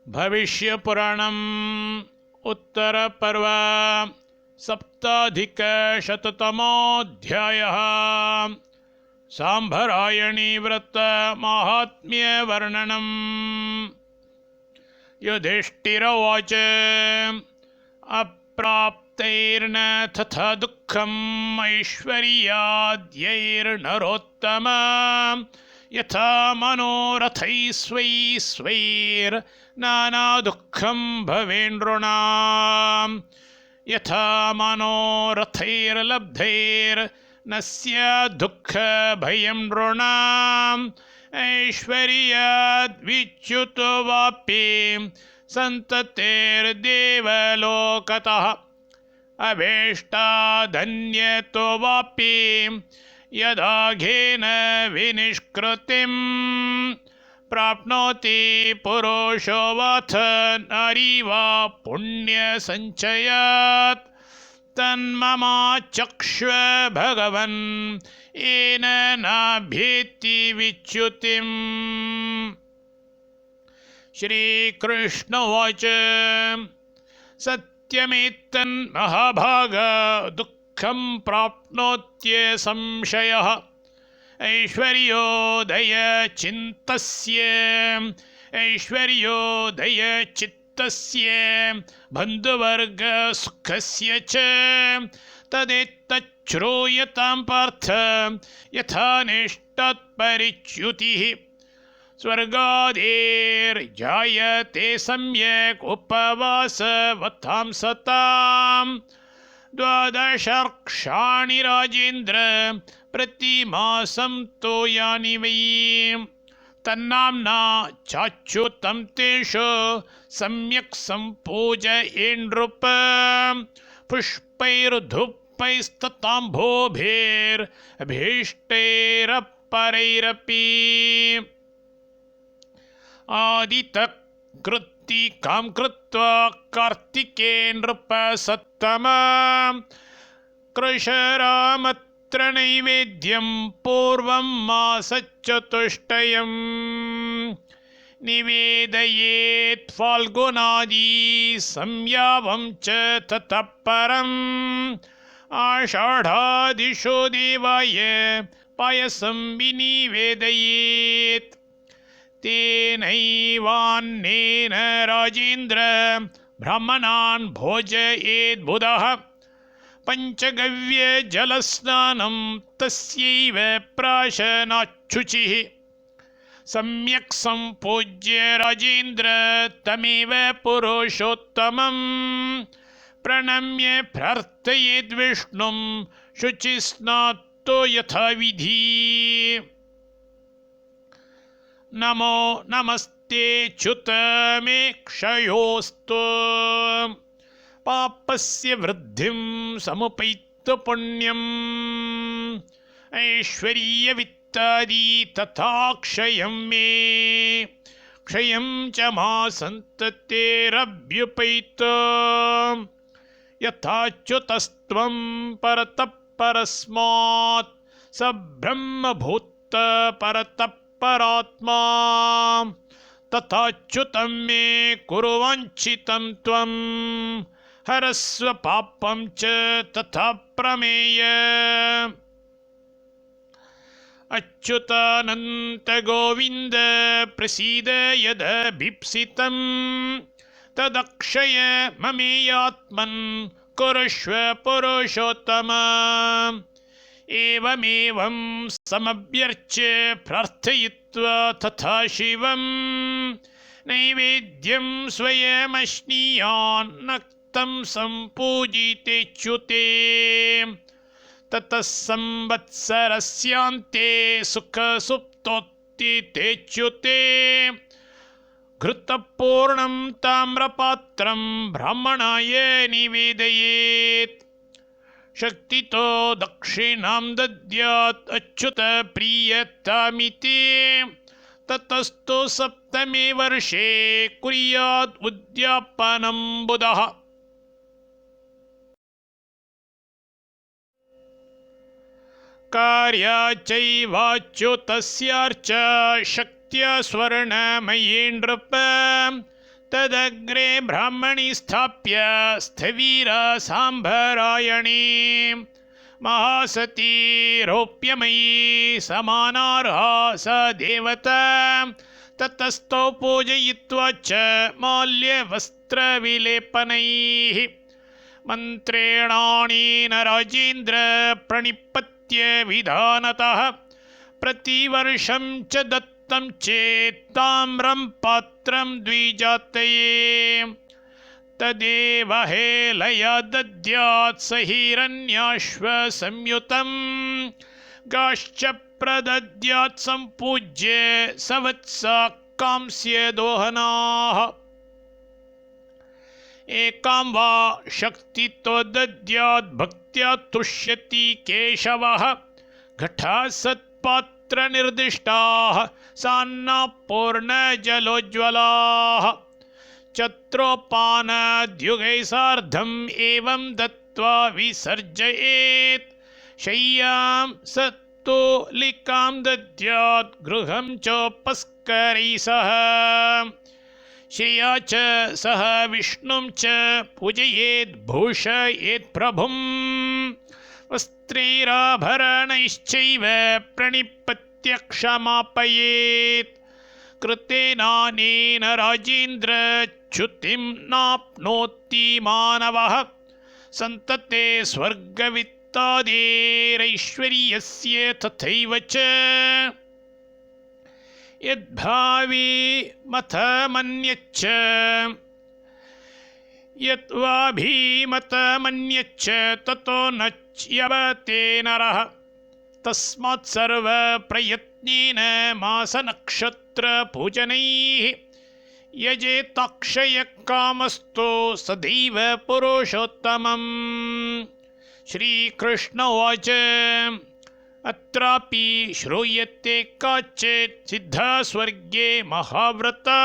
भविष्यपुराणम् उत्तरपर्व सप्ताधिकशततमोऽध्यायः। सांभरायणी व्रत माहात्म्यवर्णनम्। युधिष्ठिरोवाच अप्राप्तैर्न तथा दुःखम् ऐश्वर्याद्यैर्नरोत्तम यथा मनोरथैः स्वैः स्वैर्नाना दुःखं भवेन्नृणाम्। यथा मनोरथैर्लब्धैर्न स्यात् दुःखभयं नृणाम्। ऐश्वर्याद्विच्युतो वापि सन्ततेर्देवलोकतः अभीष्टादन्यतो वापि यदाघेन विनिष्कृतिं प्राप्नोति पुरुषो वाथ नारी वा पुण्यसञ्चयात् तन्ममाचक्ष्व भगवन् येन नाभ्येति विच्युतिम्। श्रीकृष्णोवाच सत्यमेतन्महाभाग दुःखं प्राप्नोत्य संशयः ऐश्वर्योदयचित्तस्य बन्धुवर्गसुखस्य च तदेतच्छ्रूयतां पार्थ यथा निष्ठत्परिच्युतिः। स्वर्गादेर्जायते सम्यक् उपवासवतां सतां 12 राजेन्द्र प्रतिमासं तो यानि वै तन्नाम्ना चाच्युतं तेषु सम्यक् सम्पूजयेन्नृप पुष्पैर्धूपैस्तताम्भोभिर्भीष्टैरपरैरपि। आदितकृत्तिकां कृत्वा कार्तिके नृप सत्तमा कृशरामत्र नैवेद्यं पूर्वं मासचतुष्टयम् निवेदयेत् फाल्गुनादि संयावं च ततः परम् आषाढादिषु देवाय पायसं विनिवेदयेत्। तेनैवान्नेन राजेन्द्र ब्राह्मणान् भोजयेत् बुधः पञ्चगव्यजलस्नानं तस्यैव प्राशनाच्छुचिः। सम्यक् सम्पूज्य राजेन्द्र तमेव पुरुषोत्तमं प्रणम्य प्रार्थयेद् विष्णुं शुचिस्नातो यथाविधि। नमो नमस्ते च्युत मे क्षयोस्तु पापस्य वृद्धिं समुपैत्य पुण्यम् ऐश्वर्यवित्तादि तथा क्षयं मे क्षयं च मा सन्ततेरभ्युपैत। यथाच्युतस्त्वं परतः परस्मात् स ब्रह्मभूत परतः परात्मा तथाच्युतं मे कुरु वाञ्छितं त्वं हरस्व पापं च तथा प्रमेय। अच्युतानन्त गोविन्द प्रसीद यदभीप्सितं तदक्षय ममेयात्मन् कुरुष्व पुरुषोत्तम। एवमेवं समभ्यर्च्य प्रार्थयित्वा तथा शिवं नैवेद्यं स्वयमश्नीयान्नक्तं सम्पूजितेच्युते। ततः संवत्सरस्यान्ते सुखसुप्तोत्थितेच्युते घृतपूर्णं ताम्रपात्रं ब्राह्मणाय निवेदयेत्। शक्तितो दक्षिणां दद्यात् अच्युत प्रीयतामिति। ततस्तु सप्तमे वर्षे कुर्यात् उद्यापनं बुधः। कार्याचैवाच्युतस्यार्च शक्त्या स्वर्णमयी नृप तदग्रे ब्राह्मणी स्थाप्य स्थवीरसाम्भरायणी महासती रौप्यमयी समानार्हा स देवता ततस्तौ पूजयित्वा च माल्यवस्त्रविलेपनैः मन्त्रेणानेन राजेन्द्र प्रणिपत्य विधानतः प्रतिवर्षं च दत्तं चेत् ताम्रं पात्रं द्विजातये तदेव हेलया दद्यात् स हिरण्याश्वसंयुतं गाश्च प्रदद्यात् सम्पूज्य सवत्सा कांस्यदोहनाः एकां वा शक्तितो दद्यात् भक्त्या तुष्यति केशवः घटा सत्पात्रनिर्दिष्टाः सान्नापूर्णजलोज्ज्वलाः चत्रोपानद्युगैः सार्धम् एवं दत्त्वा विसर्जयेत् शय्यां सत्तुलिकां दद्यात् गृहं चोपस्करैः सह श्रिया च सह विष्णुं च पूजयेत् भूषयेत् प्रभुं वस्त्रैराभरणैश्चैव प्रणिपत्य क्षमापयेत् कृतेनानेन राजेन्द्र च्युतिं नाप्नोति मानवः सन्तते स्वर्गवित्तादेरैश्वर्यस्य तथैव च यद्भावी मथमन्यच्च यद्वाभिमतमन्यच्च ततो न च्यवते नरः तस्मात् सर्वप्रयत्नेन मासनक्षत्रपूजनैः यजेताक्षयकामस्तु सदैव पुरुषोत्तमम् श्रीकृष्ण उवाच अत्रापि श्रूयते काचित् सिद्धा स्वर्गे महाव्रता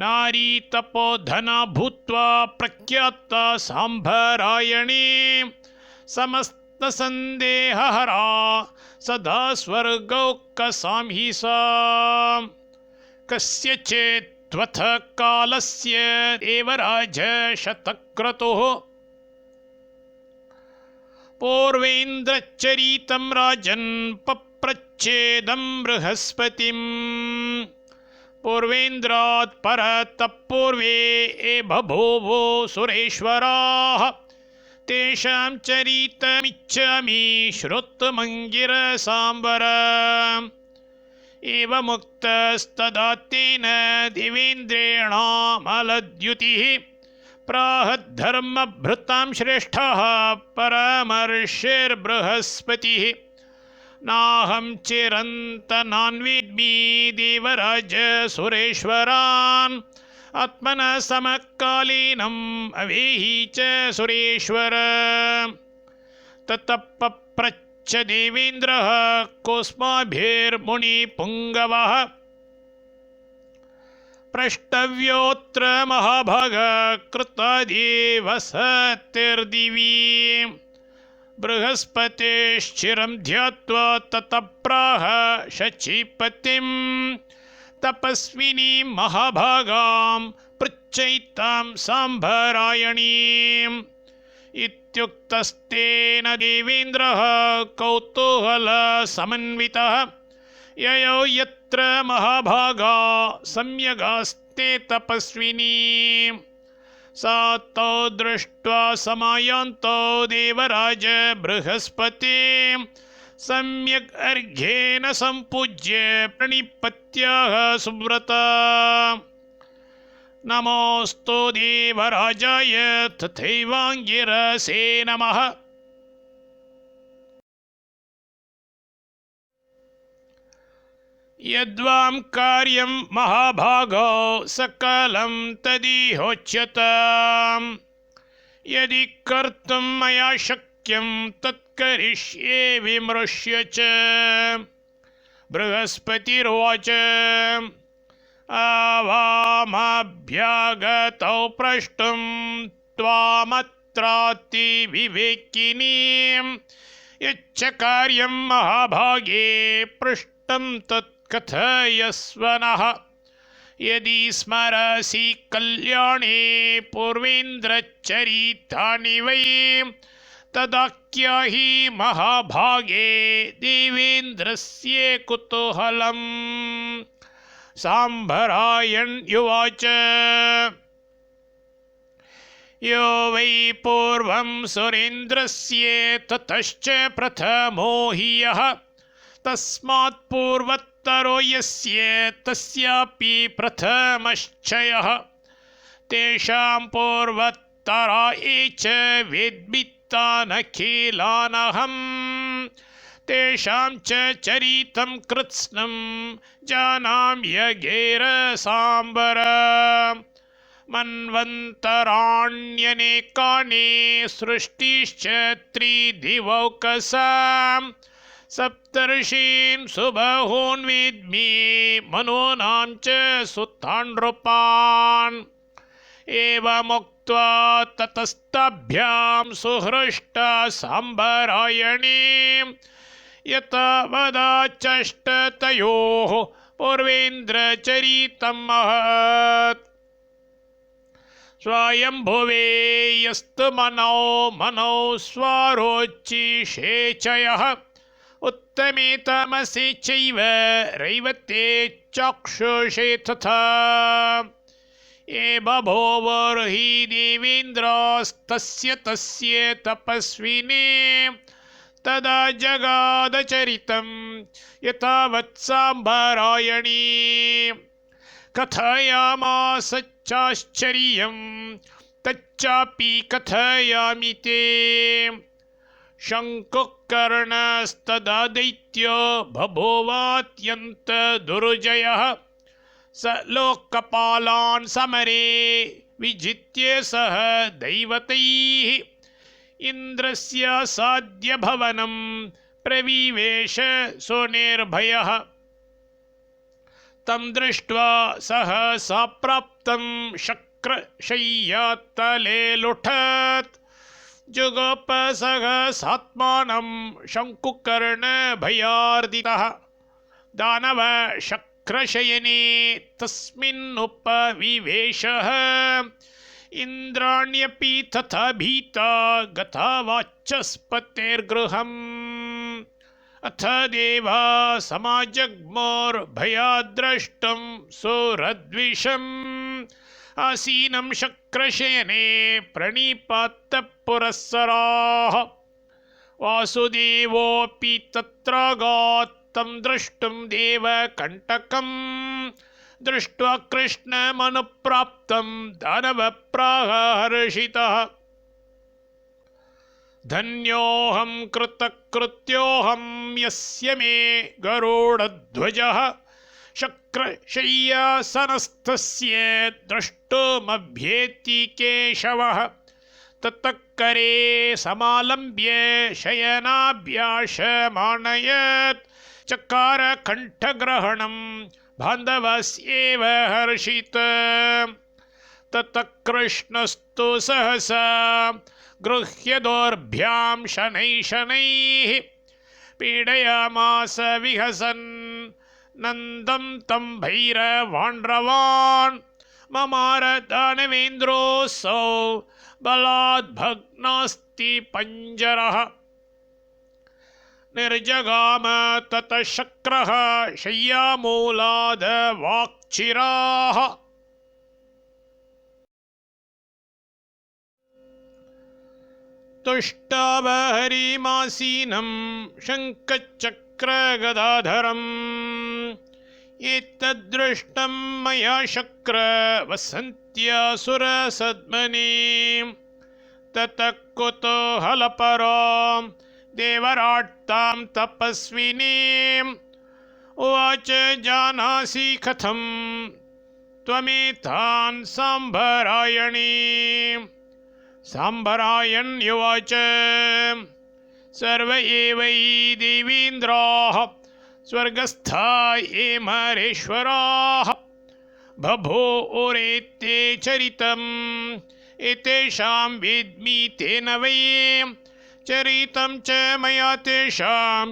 नारी तपोधना भूत्वा प्रख्याता साम्भरायणी समस्तसन्देहहरा सदा स्वर्गौकसां हि सा कस्यचित्त्वथ कालस्य देवराज शतक्रतुः पूर्वेन्द्रचरितं राजन् पप्रच्छेदं बृहस्पतिम् पूर्वेन्द्रात् परतः पूर्वे ये बभूवो सुरेश्वराः तेषां चरितमिच्छामि श्रोतुमङ्गिरसाम्बर एवमुक्तस्तदा तेन देवेन्द्रेणामलद्युतिः प्राहद्धर्मभृतां श्रेष्ठः परमर्षिर्बृहस्पतिः नाहं चिरन्तनान्वेद्मि देवराज सुरेश्वरान् आत्मनः समकालीनम् अवेहि च सुरेश्वर ततः पप्रच्छ देवेन्द्रः कोऽस्माभिर्मुनिपुङ्गवः प्रष्टव्योऽत्र महाभाग कृतादेवसतिर्दिवि बृहस्पतेश्चिरं ध्यात्वा ततः प्राह शचीपतिं तपस्विनीं महाभागां पृच्छैतां साम्भरायणीम् इत्युक्तस्तेन देवेन्द्रः कौतूहलसमन्वितः ययो यत्र महाभागा सम्यगास्ते तपस्विनी सा तौ दृष्ट्वा समायान्तो देवराज बृहस्पते सम्यक् अर्घ्येन सम्पूज्य प्रणिपत्याः सुव्रता नमोऽस्तु देवराजाय तथैवाङ्गिरसे नमः। यद्वां कार्यं महाभागो सकलं तदिहोच्यताम् यदि कर्तुं मया शक्यं तत्करिष्ये विमृश्य च। बृहस्पतिरुवाच आवामभ्यागतौ प्रष्टुं त्वामत्रातिविवेकिनीं यच्च कार्यं महाभागे पृष्टं तत् कथयस्व नः। यदि स्मरसि कल्याणे पूर्वेन्द्रचरितानि वै तदाख्याहि महाभागे देवेन्द्रस्य कुतूहलम्। साम्बरायण उवाच यो वै पूर्वं सुरेन्द्रस्य ततश्च प्रथमो हि यः तस्मात् पूर्वोत्तरो यस्य तस्यापि प्रथमश्चयः तेषां पूर्वोत्तरा ये च वेद्मितानखिलानहम् तेषां च चरितं कृत्स्नं जानाम्यगेरसाम्बर मन्वन्तराण्यनेकानि सृष्टिश्च त्रिदिवौकसां सप्तर्षीन् सुबहून् वेद्मि मनूनां च सुतानृपान् एवमुक्त्वा ततस्ताभ्यां सुहृष्टा साम्बरायणी यतावदाचष्टतयोः पूर्वेन्द्रचरितं महत् स्वयंभुवे यस्तु मनो स्वारोच्चिषेचयः उत्तमे तमसि चैव रैवते चक्षुषे तथा ये बभूवुर्हि देवेन्द्रास्तस्य तस्य तपस्विने तदा जगादचरितं यथावत् साम्बरायणी कथयामास चाश्चर्यं तच्चापि कथयामि ते शङ्कुकर्णस्तदा दैत्यो बभूवात्यन्तदुर्जयः स लोकपालान् समरे विजित्य सह दैवतैः इन्द्रस्य साध्यभवनं प्रविवेश सुनिर्भयः तं दृष्ट्वा सहसा प्राप्तं शक्रशय्यातले लुठत् जुगोप सहसात्मानं शङ्कुकर्णभयार्दितः दानव शक्रशयने तस्मिन्नुपविवेशः इन्द्राण्यपि तथा भीता गता वाचस्पतेर्गृहम् अथ देवा समाजग्मुर्भयाद्द्रष्टुं सुरद्विषम् आसीनं शक्रशयने प्रणिपातपुरःसराः वासुदेवोऽपि तत्रागात् तं द्रष्टुं देवकण्टकम् दृष्ट्वा कृष्णमनुप्राप्तं दानवप्राहर्षितः धन्योऽहं कृतकृत्योऽहं यस्य मे गरुडध्वजः शक्रशय्यासनस्थस्य द्रष्टुमभ्येति केशवः ततः करे समालम्ब्य शयनाभ्याशमानयत् चकार कण्ठग्रहणं बान्धवस्येव हर्षित ततः कृष्णस्तु सहसा गृह्य दोर्भ्यां शनैः पीडयामास विहसन् नन्दं तं भैरवाण्ड्रवान् ममार दानवेन्द्रोऽसौ बलाद् भग्नास्ति पञ्जरः निर्जगाम ततः शक्रः शय्यामूलाद् वाक्चिराः तुष्टावहरिमासीनं शङ्खचक्रगदाधरम् एतद्दृष्टं मया शक्र वसन्त्यासुरसद्मने ततः कुतूहलपरां देवराट्तां तपस्विनीम् उवाच जानासि कथं त्वमेतान् साम्बरायणी साम्बरायण्युवाच सर्व एव हि देवेन्द्राः स्वर्गस्था ये महेश्वराः बभूवुरेते चरितम् एतेषां वेद्मि तेन वै चरितं च मया तेषां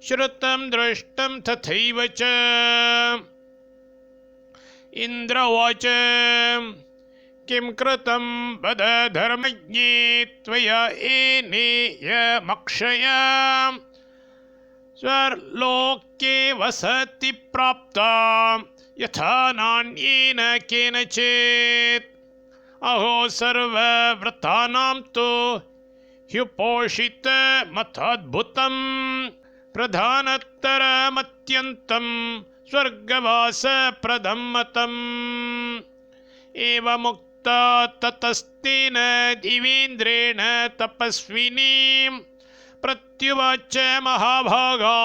श्रुतं दृष्टं तथैव च इन्द्र उवाच किं कृतं वद धर्मज्ञे त्वया एनेयमक्षया स्वर्लोके वसति प्राप्ता यथा नान्येन केनचित् अहो सर्वव्रतानां तु ह्युपोषितमथाद्भुतं प्रधानतरमत्यन्तं स्वर्गवासप्रदं मतम् एवमुक्ता ततस्तेन दिवेन्द्रेण तपस्विनीं प्रत्युवाच महाभागा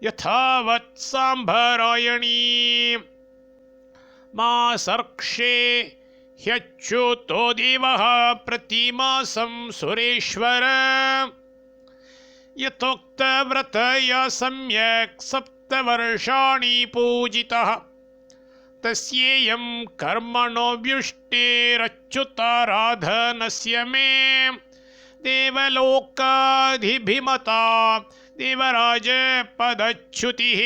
यथावत् साम्भरायणी मा सर्क्षे ह्यच्युतो देवः प्रतिमासं सुरेश्वर यथोक्तव्रतया सम्यक् 7 वर्षाणि पूजितः तस्येयं कर्मणो व्युष्टेरच्युताराधनस्य मे देवलोकाधिभिमता देवराज पदच्युतिः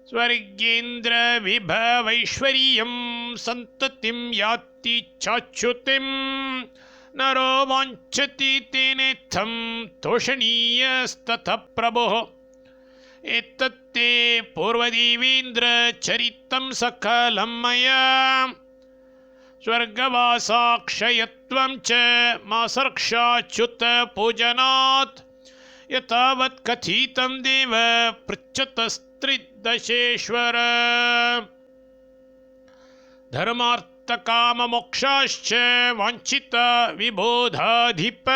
स्वर्गेन्द्रविभवैश्वर्यं सन्ततिं याति चाच्युतिं नरो वाञ्छति तेनेत्थं तोषणीयस्ततः प्रभुः एतत्ते पूर्वदेवेन्द्रचरितं सकलं मया स्वर्गवासाक्षयत्वं च मासर्क्षाच्युतपूजनात् यथावत् कथितं देव पृच्छतस्त्रिदशेश्वर धर्मार्थकाममोक्षाश्च वाञ्छिता विबोधाधिप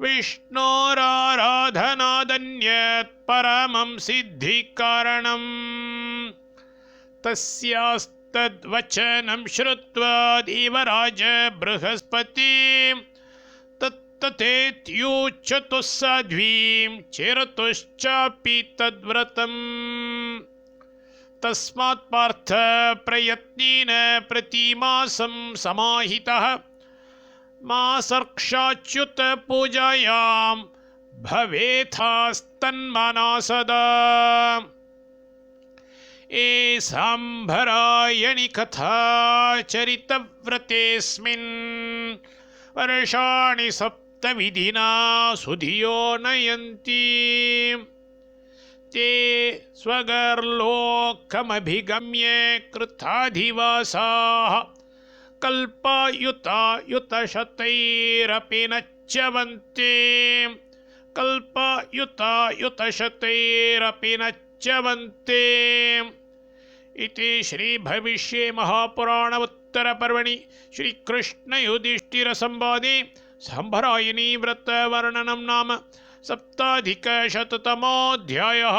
विष्णोराराधनादन्यत् परमं सिद्धिकारणम् तस्यास्तद्वचनं श्रुत्वा देवराज बृहस्पति तत्तथेत्युच्यतुः साध्वीं चेरतुश्चापि तद्व्रतम् तस्मात् पार्थ प्रयत्नेन प्रतिमासं समाहितः मासर्क्षाच्युत पूजायां भवेथास्तन्मना सदा एसाम्भरायणि कथा चरितव्रतेऽस्मिन् वर्षाणि 7 विधिना सुधियो नयन्ति ते स्वगर्लोकमभिगम्य कृताधिवासाः कल्पयुतायुतशतैरपि नच्यवन्ते कल्पयुतायुतशतैरपि नच्यवन्ते इति श्रीभविष्ये महापुराण उत्तरपर्वणि श्रीकृष्णयुधिष्ठिरसंवादे सम्भरायणी व्रतवर्णनं नाम 7अधिकशततमोऽध्यायः।